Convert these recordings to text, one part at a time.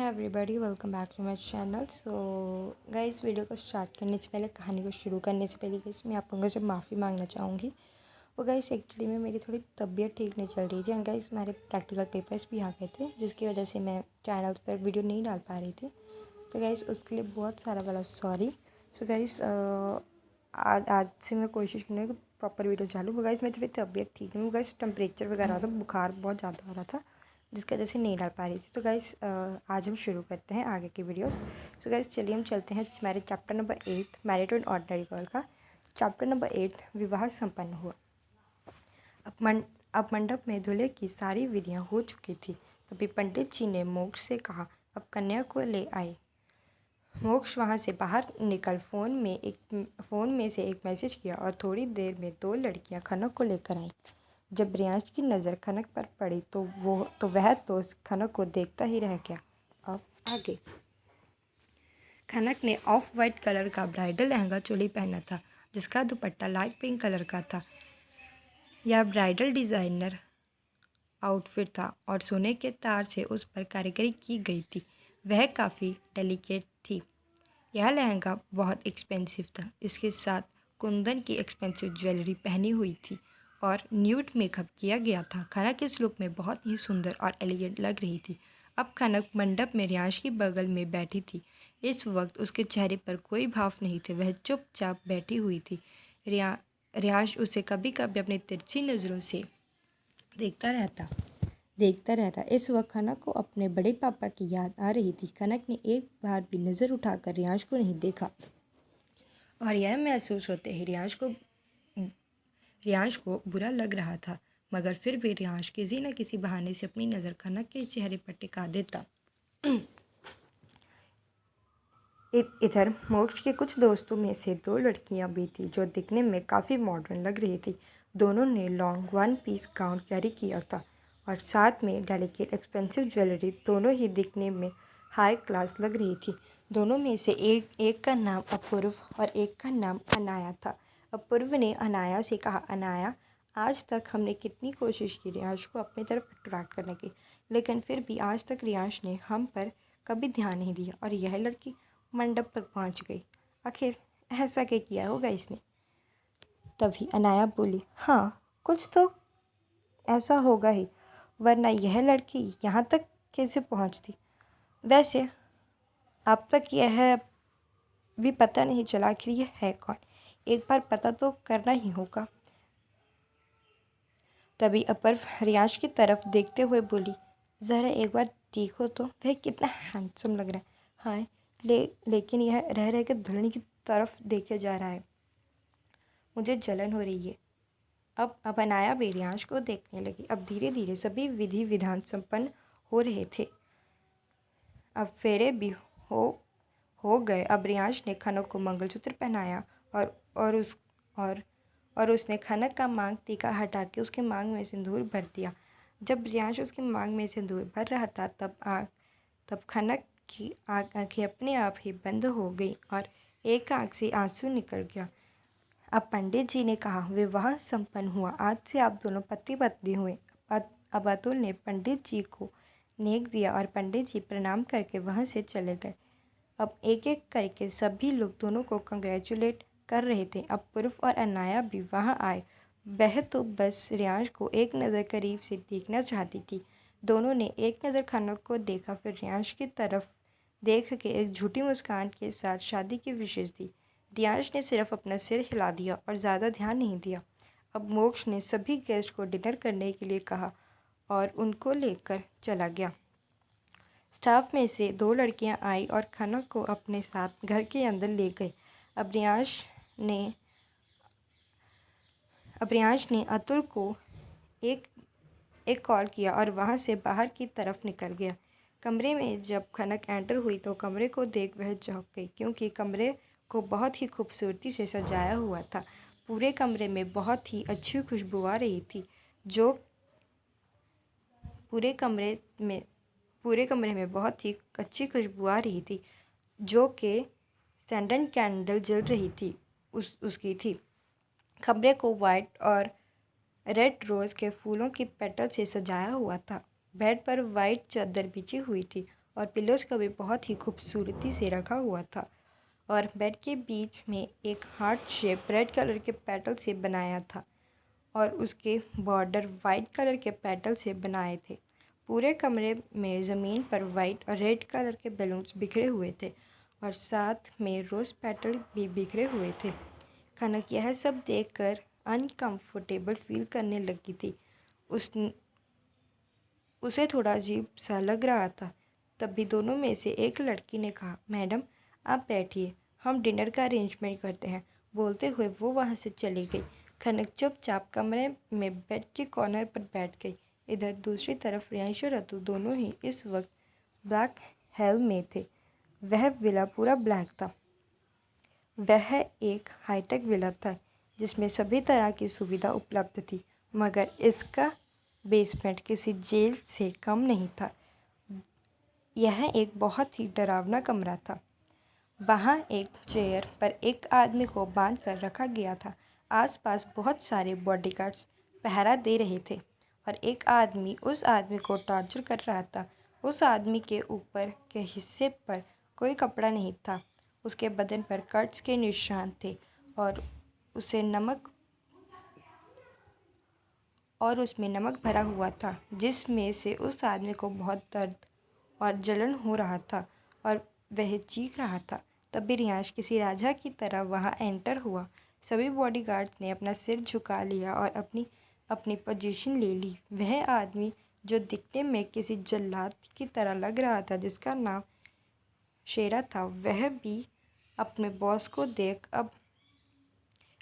Hi everybody, welcome back to my channel. So guys, video को start करने से पहले, कहानी को शुरू करने से पहले गाइस मैं आप लोगों से माफ़ी मांगना चाहूँगी। वो गाइस एक्चुअली में मेरी थोड़ी तबीयत ठीक नहीं चल रही थी एंड गाइस हमारे प्रैक्टिकल पेपर्स भी आ गए थे, जिसकी वजह से मैं चैनल पर वीडियो नहीं डाल पा रही थी। तो गाइस उसके लिए बहुत सारा वाला सॉरी। सो गाइस आज से मैं कोशिश करूँगी कि प्रॉपर वीडियो चालू। वो गाइस मेरी थोड़ी तबीयत ठीक नहीं, वो गाइस टेम्परेचर वगैरह था, बुखार बहुत ज़्यादा हो रहा था, जिसकी वजह से नहीं डाल पा रही थी। तो गाइस आज हम शुरू करते हैं आगे की वीडियोस। सो गाइस चलिए हम चलते हैं हमारे chapter number 8 married and ordinary girl का। चैप्टर नंबर 8 विवाह संपन्न हुआ। अब मंडप में दूल्हे की सारी विधियां हो चुकी थी। तभी पंडित जी ने मोक्ष से कहा, अब कन्या को ले आए। मोक्ष वहाँ से बाहर निकल फ़ोन में से एक मैसेज किया और थोड़ी देर में 2 लड़कियां खनक को लेकर आईं। जब रियांश की नज़र खनक पर पड़ी तो वह खनक को देखता ही रह गया। अब आगे। खनक ने ऑफ वाइट कलर का ब्राइडल लहंगा चोली पहना था, जिसका दुपट्टा लाइट पिंक कलर का था। यह ब्राइडल डिज़ाइनर आउटफिट था और सोने के तार से उस पर कारीगरी की गई थी। वह काफ़ी डेलिकेट थी। यह लहंगा बहुत एक्सपेंसिव था। इसके साथ कुंदन की एक्सपेंसिव ज्वेलरी पहनी हुई थी और न्यूड मेकअप किया गया था। खनक इस लुक में बहुत ही सुंदर और एलिगेंट लग रही थी। अब खनक मंडप में रियांश की बगल में बैठी थी। इस वक्त उसके चेहरे पर कोई भाव नहीं थे। वह चुपचाप बैठी हुई थी। रियांश उसे कभी कभी अपनी तिरछी नज़रों से देखता रहता। इस वक्त खनक को अपने बड़े पापा की याद आ रही थी। खनक ने एक बार भी नज़र उठाकर रियांश को नहीं देखा और यह महसूस होते ही रियांश को बुरा लग रहा था, मगर फिर भी रियांश किसी न किसी बहाने से अपनी नज़र खनक के चेहरे पर टिका देता। इधर मोक्ष के कुछ दोस्तों में से 2 लड़कियां भी थी जो दिखने में काफ़ी मॉडर्न लग रही थी। दोनों ने लॉन्ग 1 पीस गाउन कैरी किया था और साथ में डेलिकेट एक्सपेंसिव ज्वेलरी। दोनों ही दिखने में हाई क्लास लग रही थी। दोनों में से एक का नाम अपूर्व और एक का नाम अनाया था। अपूर्व ने अनाया से कहा, अनाया, आज तक हमने कितनी कोशिश की रियांश को अपनी तरफ अट्रैक्ट करने की, लेकिन फिर भी आज तक रियांश ने हम पर कभी ध्यान नहीं दिया और यह लड़की मंडप तक पहुंच गई। आखिर ऐसा क्या किया होगा इसने? तभी अनाया बोली, हाँ, कुछ तो ऐसा होगा ही, वरना यह लड़की यहाँ तक कैसे पहुँचती। वैसे अब तक यह भी पता नहीं चला आखिर यह है कौन। एक बार पता तो करना ही होगा। तभी अपर्व रियांश की तरफ देखते हुए बोली, ज़रा एक बार देखो तो, वह कितना हैंडसम लग रहा है। हाँ, लेकिन यह रह रह के दुल्हन की तरफ देखे जा रहा है। मुझे जलन हो रही है। अब अनाया भी रियांश को देखने लगी। अब धीरे धीरे सभी विधि विधान संपन्न हो रहे थे। अब फेरे भी हो गए। अब रियांश ने खनक को मंगलसूत्र पहनाया और उसने खनक का मांग टीका हटा के उसके मांग में सिंदूर भर दिया। जब रियांश उसके मांग में सिंदूर भर रहा था तब खनक की आंखें अपने आप ही बंद हो गई और एक आंख से आंसू निकल गया। अब पंडित जी ने कहा, विवाह संपन्न हुआ, आज से आप दोनों पति पत्नी हुए। अब अतुल ने पंडित जी को नेक दिया और पंडित जी प्रणाम करके वहाँ से चले गए। अब एक एक करके सभी लोग दोनों को कंग्रेचुलेट कर रहे थे। अब पूर्व और अनाया भी वहाँ आए। वह तो बस रियांश को एक नज़र करीब से देखना चाहती थी। दोनों ने एक नज़र खनक को देखा, फिर रियांश की तरफ देख के एक झूठी मुस्कान के साथ शादी की विशेष दी। रियांश ने सिर्फ अपना सिर हिला दिया और ज़्यादा ध्यान नहीं दिया। अब मोक्ष ने सभी गेस्ट को डिनर करने के लिए कहा और उनको लेकर चला गया। स्टाफ में से 2 लड़कियां आई और खनक को अपने साथ घर के अंदर ले गए। अब रियांश ने अतुल को एक कॉल किया और वहां से बाहर की तरफ निकल गया। कमरे में जब खनक एंटर हुई तो कमरे को देख वह चौंक गई, क्योंकि कमरे को बहुत ही खूबसूरती से सजाया हुआ था। पूरे कमरे में बहुत ही अच्छी खुशबू आ रही थी। पूरे कमरे में बहुत ही अच्छी खुशबू आ रही थी, जो कि सैंडल कैंडल जल रही थी उसकी थी। कमरे को वाइट और रेड रोज़ के फूलों की पेटल से सजाया हुआ था। बेड पर वाइट चादर बिछी हुई थी और पिलोज का भी बहुत ही खूबसूरती से रखा हुआ था और बेड के बीच में एक हार्ट शेप रेड कलर के पेटल से बनाया था और उसके बॉर्डर वाइट कलर के पेटल से बनाए थे। पूरे कमरे में ज़मीन पर वाइट और रेड कलर के बैलून्स बिखरे हुए थे और साथ में रोज़ पेटल भी बिखरे हुए थे। कनक यह सब देखकर अनकंफर्टेबल फील करने लगी थी। उसे थोड़ा अजीब सा लग रहा था। तभी दोनों में से एक लड़की ने कहा, मैडम आप बैठिए, हम डिनर का अरेंजमेंट करते हैं। बोलते हुए वो वहाँ से चली गई। खनक चुपचाप कमरे में बेड के कॉर्नर पर बैठ गई। इधर दूसरी तरफ रियांश और रतु दोनों ही इस वक्त ब्लैक हेल में थे। वह विला पूरा ब्लैक था। वह एक हाईटेक विला था जिसमें सभी तरह की सुविधा उपलब्ध थी, मगर इसका बेसमेंट किसी जेल से कम नहीं था। यह एक बहुत ही डरावना कमरा था। वहाँ एक चेयर पर एक आदमी को बांध कर रखा गया था। आसपास बहुत सारे बॉडीगार्ड्स पहरा दे रहे थे और एक आदमी उस आदमी को टॉर्चर कर रहा था। उस आदमी के ऊपर के हिस्से पर कोई कपड़ा नहीं था। उसके बदन पर कट्स के निशान थे और उसमें नमक भरा हुआ था, जिसमें से उस आदमी को बहुत दर्द और जलन हो रहा था और वह चीख रहा था। तभी रियांश किसी राजा की तरह वहां एंटर हुआ। सभी बॉडीगार्ड्स ने अपना सिर झुका लिया और अपनी अपनी पोजीशन ले ली। वह आदमी जो दिखने में किसी जल्लाद की तरह लग रहा था, जिसका नाम शेरा था, वह भी अपने बॉस को देख अब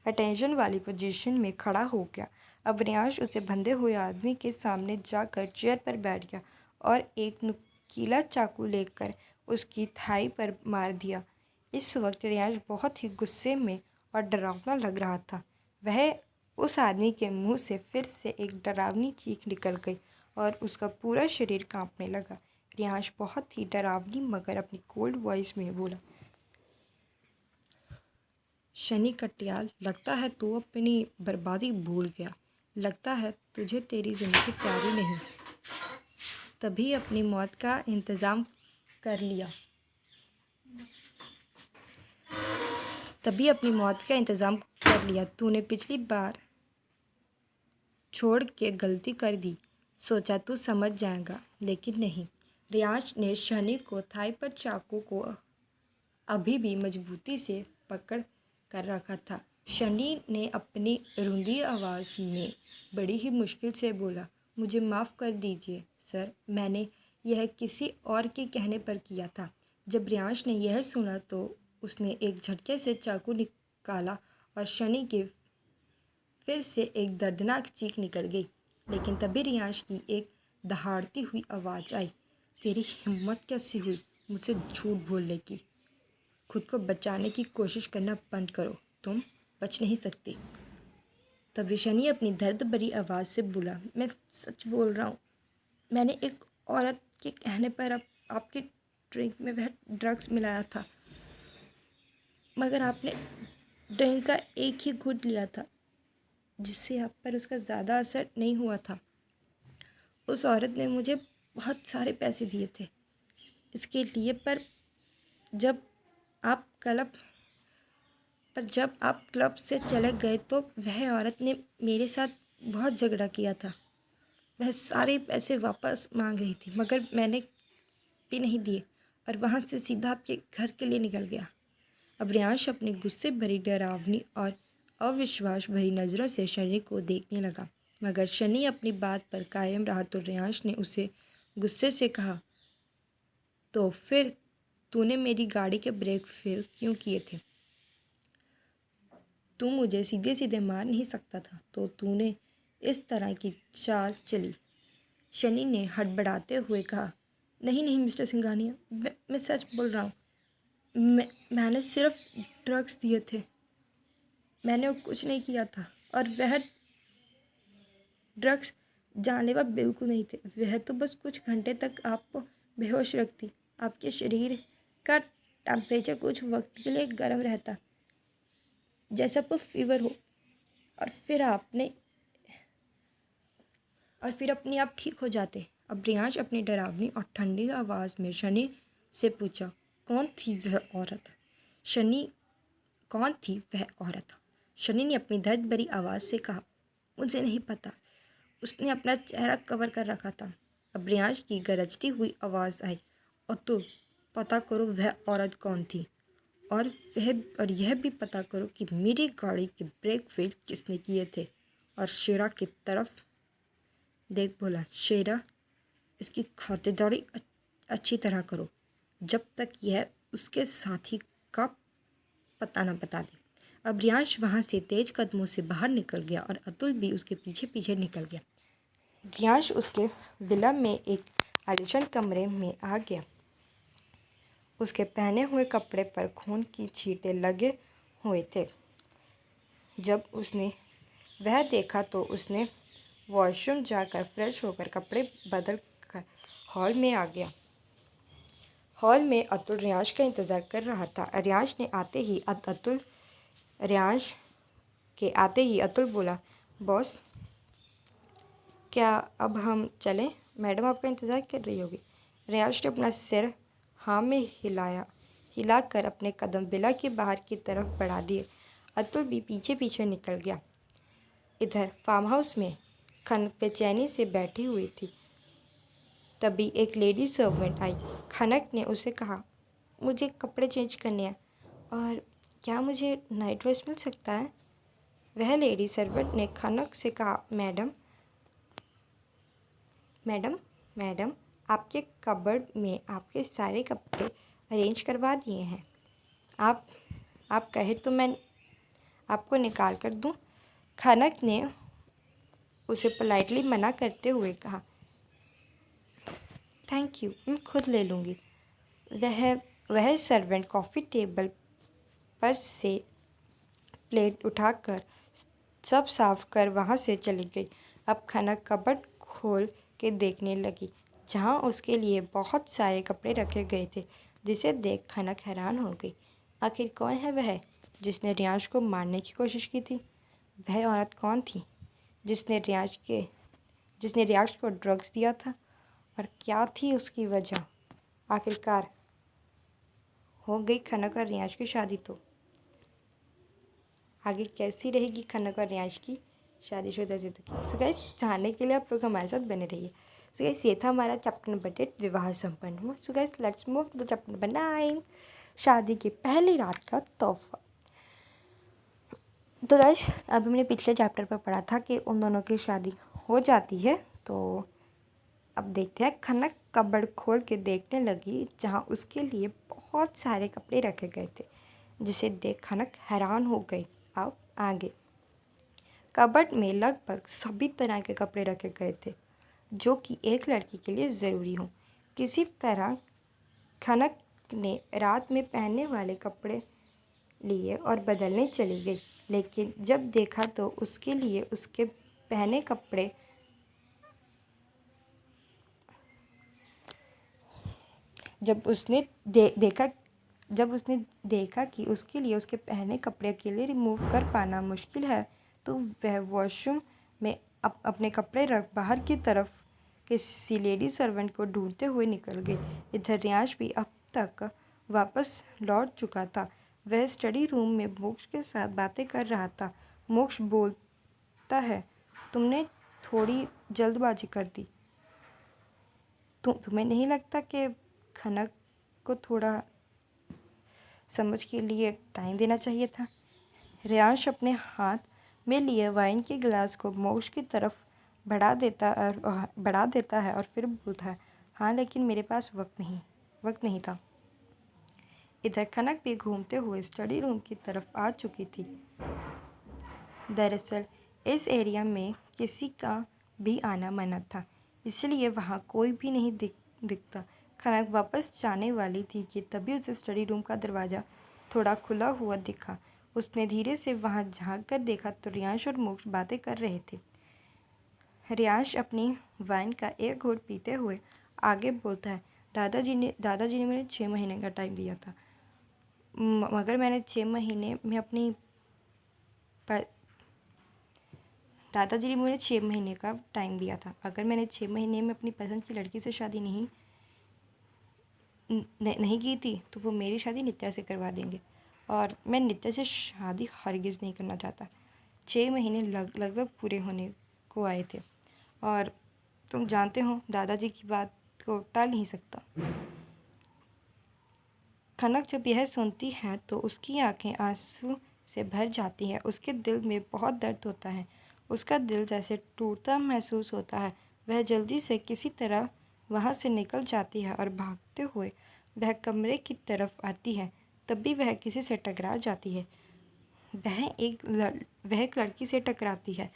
अटेंशन वाली पोजीशन में खड़ा हो गया। अब रियांश उसे बंधे हुए आदमी के सामने जाकर चेयर पर बैठ गया और एक नुकीला चाकू लेकर उसकी थाई पर मार दिया। इस वक्त रियांश बहुत ही गुस्से में और डरावना लग रहा था। वह उस आदमी के मुंह से फिर से एक डरावनी चीख निकल गई और उसका पूरा शरीर कांपने लगा। रियांश बहुत ही डरावनी मगर अपनी कोल्ड वॉइस में बोला, शनि कटियाल, लगता है तू अपनी बर्बादी भूल गया। लगता है तुझे तेरी ज़िंदगी प्यारी नहीं। तभी अपनी मौत का इंतज़ाम कर लिया। तूने पिछली बार छोड़ के गलती कर दी। सोचा तू समझ जाएगा, लेकिन नहीं। रियांश ने शनि को थाई पर चाकू को अभी भी मजबूती से पकड़ कर रखा था। शनि ने अपनी रुंधी आवाज़ में बड़ी ही मुश्किल से बोला, मुझे माफ़ कर दीजिए सर, मैंने यह किसी और के कहने पर किया था। जब रियांश ने यह सुना तो उसने एक झटके से चाकू निकाला और शनि के फिर से एक दर्दनाक चीख निकल गई। लेकिन तभी रियांश की एक दहाड़ती हुई आवाज़ आई, तेरी हिम्मत कैसी हुई मुझसे झूठ बोलने की? खुद को बचाने की कोशिश करना बंद करो, तुम बच नहीं सकती। तभी शनि अपनी दर्द भरी आवाज़ से बोला, मैं सच बोल रहा हूँ। मैंने एक औरत के कहने पर आपकी ड्रिंक में वह ड्रग्स मिलाया था, मगर आपने ड्रिंक का एक ही घूंट लिया था, जिससे आप पर उसका ज़्यादा असर नहीं हुआ था। उस औरत ने मुझे बहुत सारे पैसे दिए थे इसके लिए, पर जब आप क्लब से चले गए तो वह औरत ने मेरे साथ बहुत झगड़ा किया था। वह सारे पैसे वापस मांग रही थी, मगर मैंने भी नहीं दिए और वहाँ से सीधा आपके घर के लिए निकल गया। अब रियांश अपनी गुस्से भरी, डरावनी और अविश्वास भरी नज़रों से शनि को देखने लगा, मगर शनि अपनी बात पर कायम रहा। तो रियांश ने उसे गुस्से से कहा, तो फिर तूने मेरी गाड़ी के ब्रेक फेल क्यों किए थे? तू मुझे सीधे सीधे मार नहीं सकता था, तो तूने इस तरह की चाल चली। शनि ने हड़बड़ाते हुए कहा, नहीं नहीं मिस्टर सिंघानिया, मैं सच बोल रहा हूँ। मैंने सिर्फ ड्रग्स दिए थे, मैंने और कुछ नहीं किया था। और वह ड्रग्स जानलेवा बिल्कुल नहीं थे। वह तो बस कुछ घंटे तक आपको बेहोश रखती। आपके शरीर का टेम्परेचर कुछ वक्त के लिए गर्म रहता, जैसे आपको फीवर हो, और फिर अपने आप ठीक हो जाते। अब रियांश अपनी डरावनी और ठंडी आवाज़ में शनि से पूछा, कौन थी वह औरत? शनि कौन थी वह औरत? शनि ने अपनी दर्द भरी आवाज़ से कहा, मुझे नहीं पता, उसने अपना चेहरा कवर कर रखा था। अब रियांश की गरजती हुई आवाज़ आई, और तो पता करो वह औरत कौन थी, और यह भी पता करो कि मेरी गाड़ी के ब्रेक फेल किसने किए थे। और शेरा की तरफ देख बोला, शेरा, इसकी खातिरदारी अच्छी तरह करो जब तक यह उसके साथी का पता न बता दे। अब रियांश वहाँ से तेज कदमों से बाहर निकल गया और अतुल भी उसके पीछे पीछे निकल गया। रियांश उसके विला में एक आलीशान कमरे में आ गया। उसके पहने हुए कपड़े पर खून की छींटे लगे हुए थे। जब उसने वह देखा तो उसने वॉशरूम जाकर फ्रेश होकर कपड़े बदल कर हॉल में आ गया। हॉल में अतुल रियांश का इंतज़ार कर रहा था। रियांश के आते ही अतुल बोला, बॉस, क्या अब हम चलें? मैडम आपका इंतज़ार कर रही होगी। रियांश ने अपना सिर हाँ में हिलाकर अपने कदम विला के बाहर की तरफ बढ़ा दिए। अतुल भी पीछे पीछे निकल गया। इधर फार्म हाउस में खनक बेचैनी से बैठी हुई थी। तभी एक लेडी सर्वेंट आई। खनक ने उसे कहा, मुझे कपड़े चेंज करने हैं और क्या मुझे नाइट ड्रेस मिल सकता है? वह लेडी सर्वेंट ने खनक से कहा, मैडम, आपके कबर्ड में आपके सारे कपड़े अरेंज करवा दिए हैं। आप कहे तो मैं आपको निकाल कर दूं? खनक ने उसे पोलाइटली मना करते हुए कहा, थैंक यू, मैं खुद ले लूँगी। वह सर्वेंट कॉफ़ी टेबल पर से प्लेट उठाकर सब साफ कर वहाँ से चली गई। अब खनक कबर्ड खोल के देखने लगी, जहाँ उसके लिए बहुत सारे कपड़े रखे गए थे, जिसे देख खनक हैरान हो गई। आखिर कौन है वह जिसने रियांश को मारने की कोशिश की थी? वह औरत कौन थी जिसने रियांश को ड्रग्स दिया था? और क्या थी उसकी वजह? आखिरकार हो गई खनक और रियांश की शादी। तो आगे कैसी रहेगी खनक और रियांश की शादीशुदा ज़िंदगी? सो गाइस, जानने के लिए आप लोग हमारे साथ बने रहिए। सो गाइस, ये था हमारा चैप्टर नंबर 8, विवाह संपन्न हुआ। So guys, let's move to the chapter number 9, शादी की पहली रात का तोहफा। तो गाइस, अब हमने पिछले चैप्टर पर पढ़ा था कि उन दोनों की शादी हो जाती है। तो अब देखते हैं। खनक कबर्ड खोल के देखने लगी, जहाँ उसके लिए बहुत सारे कपड़े रखे गए थे, जिसे देख खनक हैरान हो गई। अब आगे कबर्ड में लगभग सभी तरह के कपड़े रखे गए थे जो कि एक लड़की के लिए ज़रूरी हो। किसी तरह खनक ने रात में पहनने वाले कपड़े लिए और बदलने चली गई, लेकिन जब देखा तो उसके लिए उसके पहने कपड़े जब उसने देखा कि उसके लिए उसके पहने कपड़े अकेले रिमूव कर पाना मुश्किल है, तो वह वॉशरूम में अपने कपड़े रख बाहर की तरफ किसी लेडी सर्वेंट को ढूंढते हुए निकल गई। इधर रियांश भी अब तक वापस लौट चुका था। वह स्टडी रूम में मोक्ष के साथ बातें कर रहा था। मोक्ष बोलता है, तुमने थोड़ी जल्दबाजी कर दी। तुम्हें नहीं लगता कि खनक को थोड़ा समझ के लिए टाइम देना चाहिए था? रियांश अपने हाथ में लिए वाइन के गिलास को मोक्ष की तरफ बढ़ा देता है और फिर बोलता है, हाँ, लेकिन मेरे पास वक्त नहीं था। इधर खनक भी घूमते हुए स्टडी रूम की तरफ आ चुकी थी। दरअसल इस एरिया में किसी का भी आना मना था, इसलिए वहाँ कोई भी नहीं दिखता। खनक वापस जाने वाली थी कि तभी उसे स्टडी रूम का दरवाज़ा थोड़ा खुला हुआ दिखा। उसने धीरे से वहाँ झांक कर देखा तो रियांश और मोक्ष बातें कर रहे थे। रियांश अपनी वाइन का एक घूंट पीते हुए आगे बोलता है, दादाजी ने मुझे 6 महीने का टाइम दिया था, मगर मैंने 6 महीने में अपनी दादाजी ने मुझे 6 महीने का टाइम दिया था। अगर मैंने 6 महीने में अपनी पसंद की लड़की से शादी नहीं की थी तो वो मेरी शादी नित्या से करवा देंगे, और मैं नित्या से शादी हरगिज़ नहीं करना चाहता। 6 महीने लगभग पूरे होने को आए थे, और तुम जानते हो दादाजी की बात को टाल नहीं सकता। खनक जब यह सुनती है तो उसकी आंखें आंसू से भर जाती हैं। उसके दिल में बहुत दर्द होता है, उसका दिल जैसे टूटता महसूस होता है। वह जल्दी से किसी तरह वहाँ से निकल जाती है और भागते हुए वह कमरे की तरफ आती है। तभी वह किसी से टकरा जाती है। वह एक लड़की से टकराती है।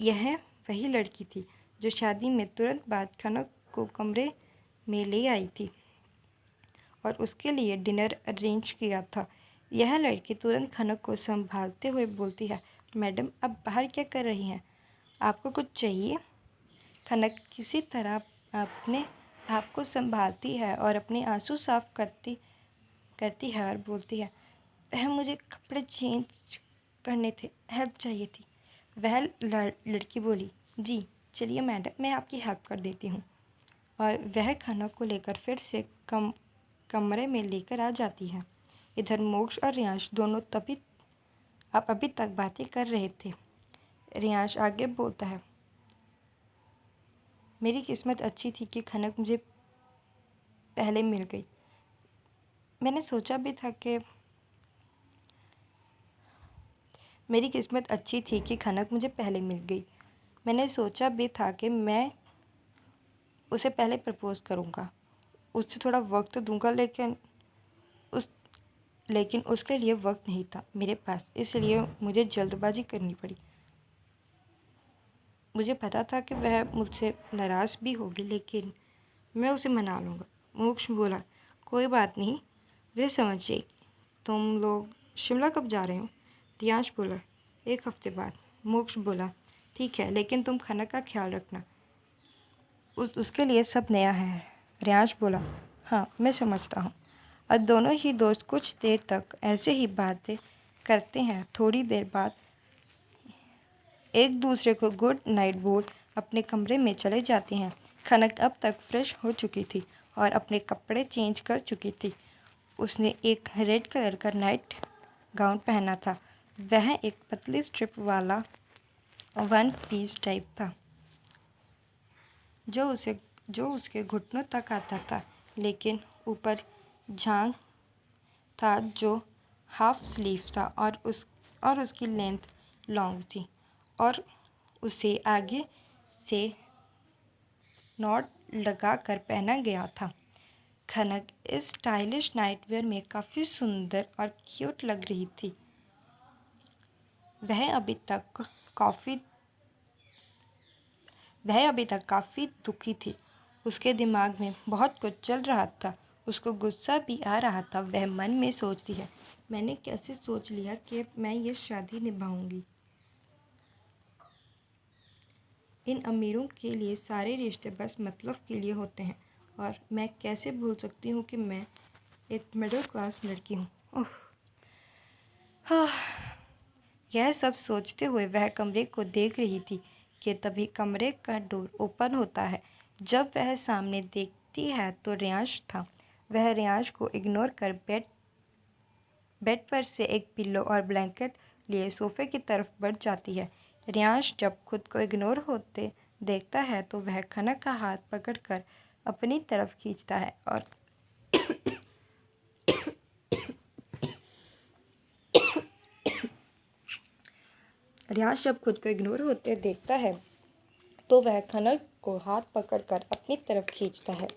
यह वही लड़की थी जो शादी में तुरंत बाद खनक को कमरे में ले आई थी और उसके लिए डिनर अरेंज किया था। यह लड़की तुरंत खनक को संभालते हुए बोलती है, मैडम आप बाहर क्या कर रही हैं? आपको कुछ चाहिए? खनक किसी तरह अपने आप को संभालती है और अपने आंसू साफ करती है और बोलती है, वह मुझे कपड़े चेंज करने थे, हेल्प चाहिए थी। वह लड़की बोली, जी चलिए मैडम, मैं आपकी हेल्प कर देती हूँ। और वह खनक को लेकर फिर से कमरे में लेकर आ जाती है। इधर मोक्ष और रियांश दोनों अभी तक बातें कर रहे थे। रियांश आगे बोलता है, मेरी किस्मत अच्छी थी कि खनक मुझे पहले मिल गई। मैंने सोचा भी था कि मेरी किस्मत अच्छी थी कि खनक मुझे पहले मिल गई। मैंने सोचा भी था कि मैं उसे पहले प्रपोज़ करूँगा, उससे थोड़ा वक्त दूंगा, लेकिन उसके लिए वक्त नहीं था मेरे पास, इसलिए मुझे जल्दबाजी करनी पड़ी। मुझे पता था कि वह मुझसे नाराज़ भी होगी, लेकिन मैं उसे मना लूँगा। मोक्ष बोला, कोई बात नहीं, वह समझ जाएगी। तुम लोग शिमला कब जा रहे हो? रियांश बोला, 1 हफ्ते बाद। मोक्ष बोला, ठीक है, लेकिन तुम खनक का ख्याल रखना, उसके लिए सब नया है। रियांश बोला, हाँ मैं समझता हूँ। और दोनों ही दोस्त कुछ देर तक ऐसे ही बातें करते हैं। थोड़ी देर बाद एक दूसरे को गुड नाइट बोल अपने कमरे में चले जाते हैं। खनक अब तक फ्रेश हो चुकी थी और अपने कपड़े चेंज कर चुकी थी। उसने एक रेड कलर का नाइट गाउन पहना था। वह एक पतली स्ट्रिप वाला 1 पीस टाइप था जो उसके घुटनों तक आता था, लेकिन ऊपर झांग था जो हाफ स्लीव था, और उसकी लेंथ लॉन्ग थी और उसे आगे से नॉट लगाकर पहना गया था। खनक इस स्टाइलिश नाइटवेयर में काफ़ी सुंदर और क्यूट लग रही थी। वह अभी तक काफ़ी दुखी थी। उसके दिमाग में बहुत कुछ चल रहा था। उसको गुस्सा भी आ रहा था। वह मन में सोचती है, मैंने कैसे सोच लिया कि मैं ये शादी निभाऊंगी। इन अमीरों के लिए सारे रिश्ते बस मतलब के लिए होते हैं, और मैं कैसे भूल सकती हूँ कि मैं एक मिडिल क्लास लड़की हूँ। ओह, हाँ। यह सब सोचते हुए वह कमरे को देख रही थी कि तभी कमरे का डोर ओपन होता है। जब वह सामने देखती है तो रियांश था। वह रियांश को इग्नोर कर बेड पर से एक पिल्लो और ब्लैंकेट लिए सोफे की तरफ बढ़ जाती है। रियांश जब खुद को इग्नोर होते देखता है तो वह खनक का हाथ पकड़कर अपनी तरफ खींचता है, और रियांश जब खुद को इग्नोर होते देखता है तो वह खनक को हाथ पकड़कर अपनी तरफ खींचता है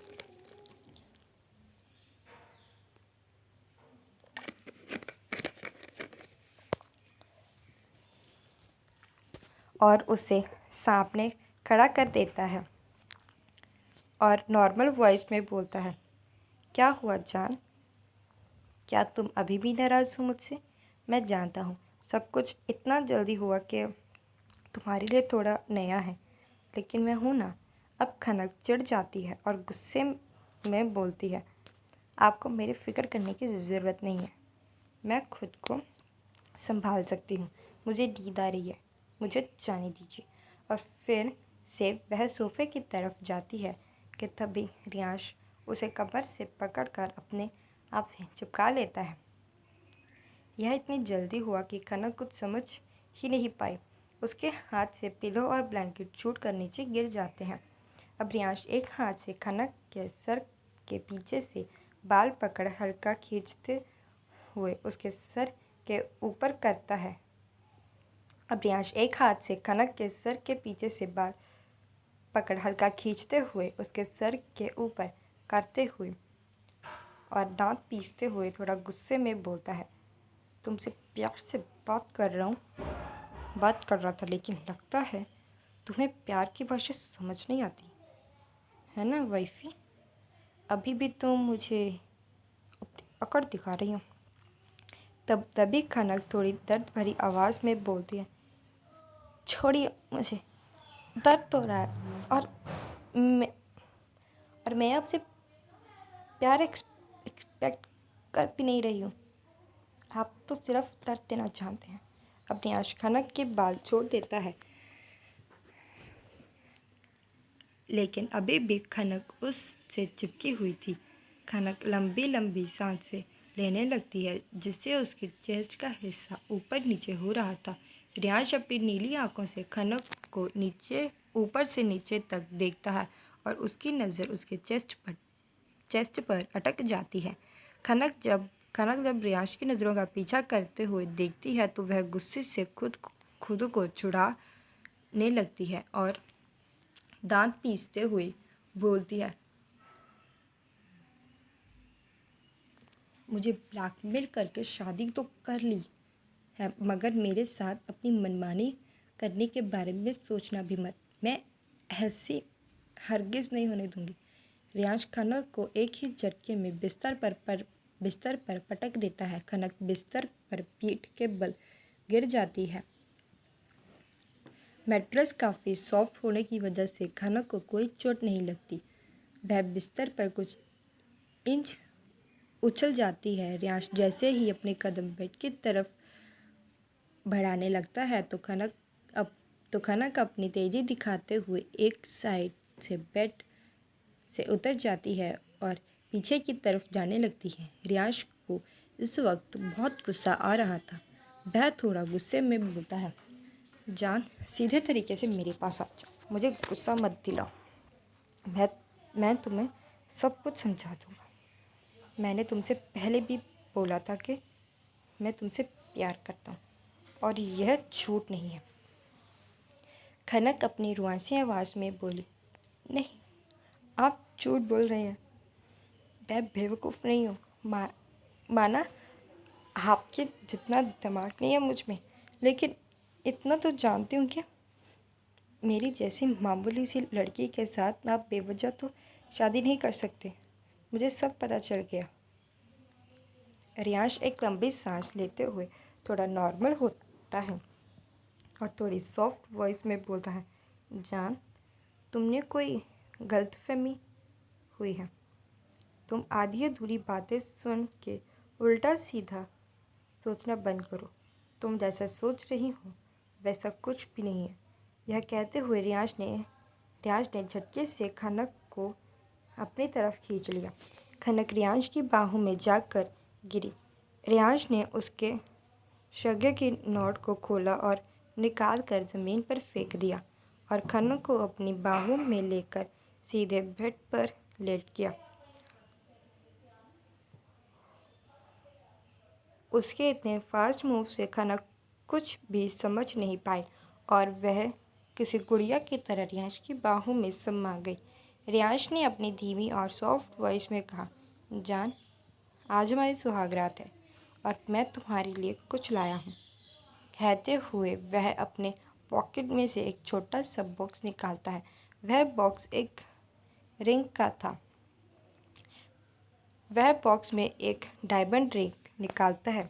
और उसे सामने खड़ा कर देता है और नॉर्मल वॉइस में बोलता है, क्या हुआ जान? क्या तुम अभी भी नाराज़ हो मुझसे? मैं जानता हूँ सब कुछ इतना जल्दी हुआ कि तुम्हारे लिए थोड़ा नया है, लेकिन मैं हूँ ना। अब खनक चिढ़ जाती है और गुस्से में बोलती है, आपको मेरी फ़िक्र करने की ज़रूरत नहीं है, मैं खुद को संभाल सकती हूँ, मुझे नींद आ रही है। मुझे जाने दीजिए। और फिर से वह सोफे की तरफ जाती है कि तभी रियांश उसे कमर से पकड़कर अपने आप से चिपका लेता है। यह इतनी जल्दी हुआ कि खनक कुछ समझ ही नहीं पाई। उसके हाथ से पिलो और ब्लैंकेट छूट कर नीचे गिर जाते हैं। अब रियांश एक हाथ से खनक के सर के पीछे से बाल पकड़ हल्का खींचते हुए उसके सर के ऊपर करता है। अब रियांश एक हाथ से खनक के सर के पीछे से बाल पकड़ हल्का खींचते हुए उसके सर के ऊपर करते हुए और दांत पीसते हुए थोड़ा गुस्से में बोलता है, तुमसे प्यार से बात कर रहा था, लेकिन लगता है तुम्हें प्यार की भाषा समझ नहीं आती है ना वाइफी। अभी भी तुम मुझे अपनी अकड़ दिखा रही हो। तभी खनक थोड़ी दर्द भरी आवाज़ में बोलती है, छोड़िए मुझे, दर्द तो रहा है और मैं आपसे प्यार एक्सपेक्ट कर भी नहीं रही हूँ। आप तो सिर्फ दर्द देना चाहते हैं। अपनी आश खनक के बाल छोड़ देता है, लेकिन अभी भी खनक उससे चिपकी हुई थी। खनक लंबी लंबी सांसें लेने लगती है, जिससे उसके चेस्ट का हिस्सा ऊपर नीचे हो रहा था। रियांश अपनी नीली आंखों से खनक को ऊपर से नीचे तक देखता है और उसकी नज़र उसके चेस्ट पर अटक जाती है। खनक जब रियांश की नज़रों का पीछा करते हुए देखती है तो वह गुस्से से खुद को छुड़ाने लगती है और दांत पीसते हुए बोलती है, मुझे ब्लैकमेल करके शादी तो कर ली है, मगर मेरे साथ अपनी मनमानी करने के बारे में सोचना भी मत। मैं ऐसी हरगिज़ नहीं होने दूंगी। रियांश खनक को एक ही झटके में बिस्तर पर पटक देता है। खनक बिस्तर पर पीठ के बल गिर जाती है। मैट्रेस काफ़ी सॉफ्ट होने की वजह से खनक को कोई चोट नहीं लगती। वह बिस्तर पर कुछ इंच उछल जाती है। रियांश जैसे ही अपने कदम बेड की तरफ बढ़ाने लगता है तो खनक अपनी तेज़ी दिखाते हुए एक साइड से बेड से उतर जाती है और पीछे की तरफ जाने लगती है। रियांश को इस वक्त बहुत गुस्सा आ रहा था। वह थोड़ा गुस्से में बोलता है, जान, सीधे तरीके से मेरे पास आ जाओ, मुझे गुस्सा मत दिलाओ। मैं तुम्हें सब कुछ समझा दूँगा। मैंने तुमसे पहले भी बोला था कि मैं तुमसे प्यार करता हूँ और यह झूठ नहीं है। खनक अपनी रुआंसी आवाज़ में बोली, नहीं, आप झूठ बोल रहे हैं। मैं बेवकूफ़ नहीं हूँ। माना आपके जितना दिमाग नहीं है मुझ में, लेकिन इतना तो जानती हूँ कि मेरी जैसी मामूली सी लड़की के साथ आप बेवजह तो शादी नहीं कर सकते। मुझे सब पता चल गया। रियांश एक लंबी सांस लेते हुए थोड़ा नॉर्मल होता है और थोड़ी सॉफ्ट वॉइस में बोलता है, जान, तुमने कोई गलतफहमी हुई है। तुम आधी अधूरी बातें सुन के उल्टा सीधा सोचना बंद करो। तुम जैसा सोच रही हो वैसा कुछ भी नहीं है। यह कहते हुए रियांश ने झटके से खनक को अपनी तरफ खींच लिया। खनक रियांश की बाहों में जाकर गिरी। रियांश ने उसके शगे की नोट को खोला और निकाल कर ज़मीन पर फेंक दिया और खनक को अपनी बाहों में लेकर सीधे बेड पर लेट गया। उसके इतने फास्ट मूव से खनक कुछ भी समझ नहीं पाई और वह किसी गुड़िया की तरह रियांश की बाहों में समा गई। रियांश ने अपनी धीमी और सॉफ्ट वॉइस में कहा, जान, आज हमारी सुहागरात है और मैं तुम्हारे लिए कुछ लाया हूँ। कहते हुए वह अपने पॉकेट में से एक छोटा सा बॉक्स निकालता है। वह बॉक्स एक रिंग का था। वह बॉक्स में एक डायमंड रिंग निकालता है।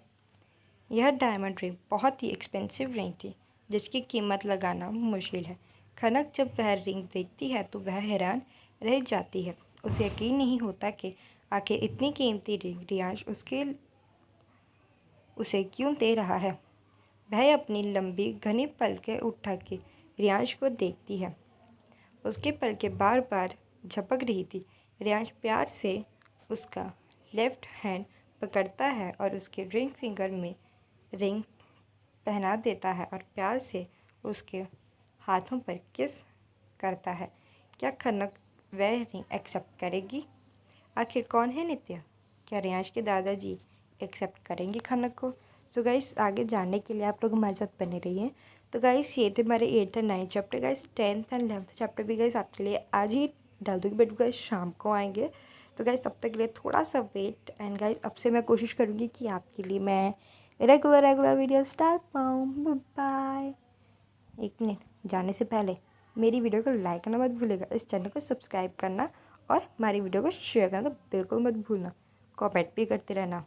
यह डायमंड रिंग बहुत ही एक्सपेंसिव रिंग थी, जिसकी कीमत लगाना मुश्किल है। खनक जब वह रिंग देखती है तो वह हैरान रह जाती है। उसे यकीन नहीं होता कि आखिर इतनी कीमती रिंग रियांश उसे क्यों दे रहा है। वह अपनी लंबी घनी पलकें उठा के रियांश को देखती है। उसकी पलकें बार बार झपक रही थी। रियांश प्यार से उसका लेफ्ट हैंड पकड़ता है और उसके रिंग फिंगर में रिंग पहना देता है और प्यार से उसके हाथों पर किस करता है। क्या खनक वह रिंग एक्सेप्ट करेगी? आखिर कौन है नित्य? क्या रियांश के दादाजी एक्सेप्ट करेंगे खनक को? सो गाइस, आगे जानने के लिए आप लोग हमारे साथ बने रहिए। तो गाइस, ये थे हमारे 8th और 9th chapter. Guys 10th and 11th chapter भी गाइस आपके लिए आज ही डाल दूँगी, बट गाइस शाम को आएंगे। तो गाइस तब तक के लिए थोड़ा सा वेट, एंड गाइस अब से मैं कोशिश करूँगी कि आपके लिए मैं रेगुलर वीडियो डाल पाऊँ। बाय। एक मिनट, जाने से पहले मेरी वीडियो को लाइक करना मत भूलिएगा, इस चैनल को सब्सक्राइब करना और हमारी वीडियो को शेयर करना तो बिल्कुल मत भूलना। कमेंट भी करते रहना।